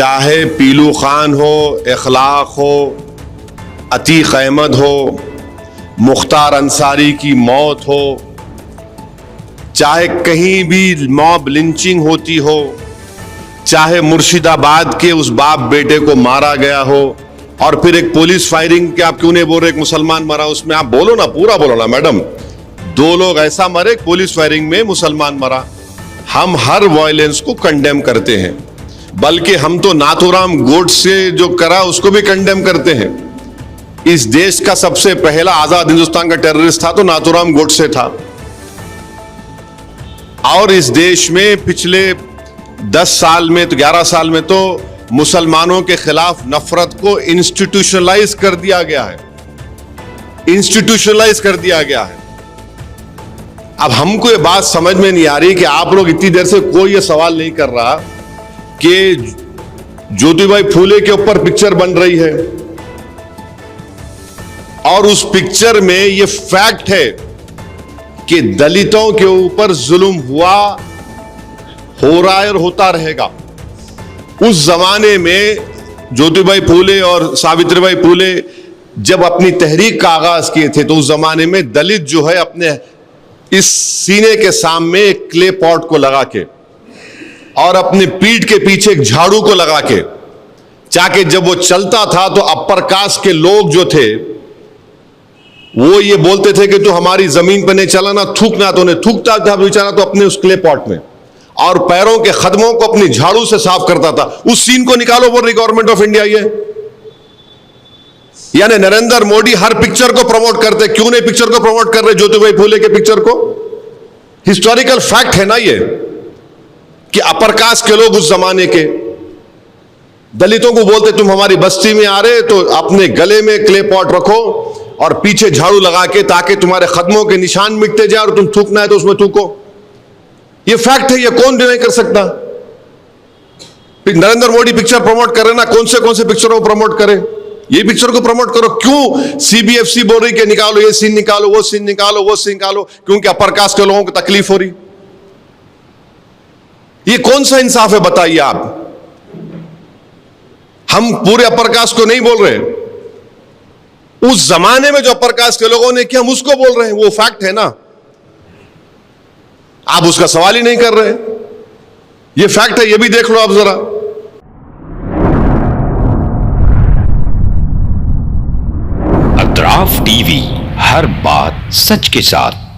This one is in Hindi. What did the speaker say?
चाहे पीलू खान हो, इखलाक हो, अतीक अहमद हो, मुख्तार अंसारी की मौत हो, चाहे कहीं भी मॉब लिंचिंग होती हो, चाहे मुर्शिदाबाद के उस बाप बेटे को मारा गया हो, और फिर एक पुलिस फायरिंग के आप क्यों नहीं बोल रहे, एक मुसलमान मरा उसमें, आप बोलो ना, पूरा बोलो ना मैडम। 2 लोग ऐसा मरे, पुलिस फायरिंग में मुसलमान मरा। हम हर वायलेंस को कंडेम करते हैं, बल्कि हम तो नाथूराम गोडसे जो करा उसको भी कंडेम करते हैं। इस देश का सबसे पहला आजाद हिंदुस्तान का टेररिस्ट था तो नाथूराम गोडसे था। और इस देश में पिछले 10 साल में तो 11 साल में तो मुसलमानों के खिलाफ नफरत को इंस्टीट्यूशनलाइज कर दिया गया है, इंस्टीट्यूशनलाइज कर दिया गया है। अब हमको ये बात समझ में नहीं आ रही कि आप लोग इतनी देर से कोई ये सवाल नहीं कर रहा कि ज्योतिबाई फूले के ऊपर पिक्चर बन रही है और उस पिक्चर में ये फैक्ट है कि दलितों के ऊपर जुल्म हुआ, हो रहा है और होता रहेगा। उस जमाने में ज्योतिबाई फूले और सावित्रीबाई फूले जब अपनी तहरीक का आगाज किए थे तो उस जमाने में दलित जो है अपने इस सीने के सामने एक क्ले पॉट को लगा के और अपने पीठ के पीछे एक झाड़ू को लगा के, चाके जब वो चलता था तो अपर कास्ट के लोग जो थे वो ये बोलते थे कि तू हमारी जमीन पर नहीं चला ना, थूकना, तो उन्हें थूकता था बेचारा तो अपने उस क्ले पॉट में, और पैरों के खदमों को अपनी झाड़ू से साफ करता था। उस सीन को निकालो, बोल रही गवर्नमेंट ऑफ इंडिया ये। यानी नरेंद्र मोदी हर पिक्चर को प्रमोट करते, क्यों नहीं पिक्चर को प्रमोट कर रहे ज्योतिबाई फूले के पिक्चर को? हिस्टोरिकल फैक्ट है ना ये कि अपर कास्ट के लोग उस जमाने के दलितों को बोलते तुम हमारी बस्ती में आ रहे तो अपने गले में क्ले पॉट रखो और पीछे झाड़ू लगा के, ताकि तुम्हारे कदमों के निशान मिटते जाए और तुम थूकना है तो उसमें थूको। ये फैक्ट है, ये कौन डिनाई कर सकता? नरेंद्र मोदी पिक्चर प्रमोट करे ना, कौन से पिक्चरों को प्रमोट करे? ये पिक्चर को प्रमोट करो। क्यों सीबीएफसी बोल रही कि निकालो ये सीन, निकालो वो सीन, निकालो वो सीन निकालो, क्योंकि अपर कास्ट के लोगों को तकलीफ हो रही। ये कौन सा इंसाफ है बताइए आप? हम पूरे अपर कास्ट को नहीं बोल रहे, उस जमाने में जो अपर कास्ट के लोगों ने किया हम उसको बोल रहे हैं, वो फैक्ट है ना। आप उसका सवाल ही नहीं कर रहे। ये फैक्ट है, ये भी देख लो आप जरा। अतराफ टीवी, हर बात सच के साथ।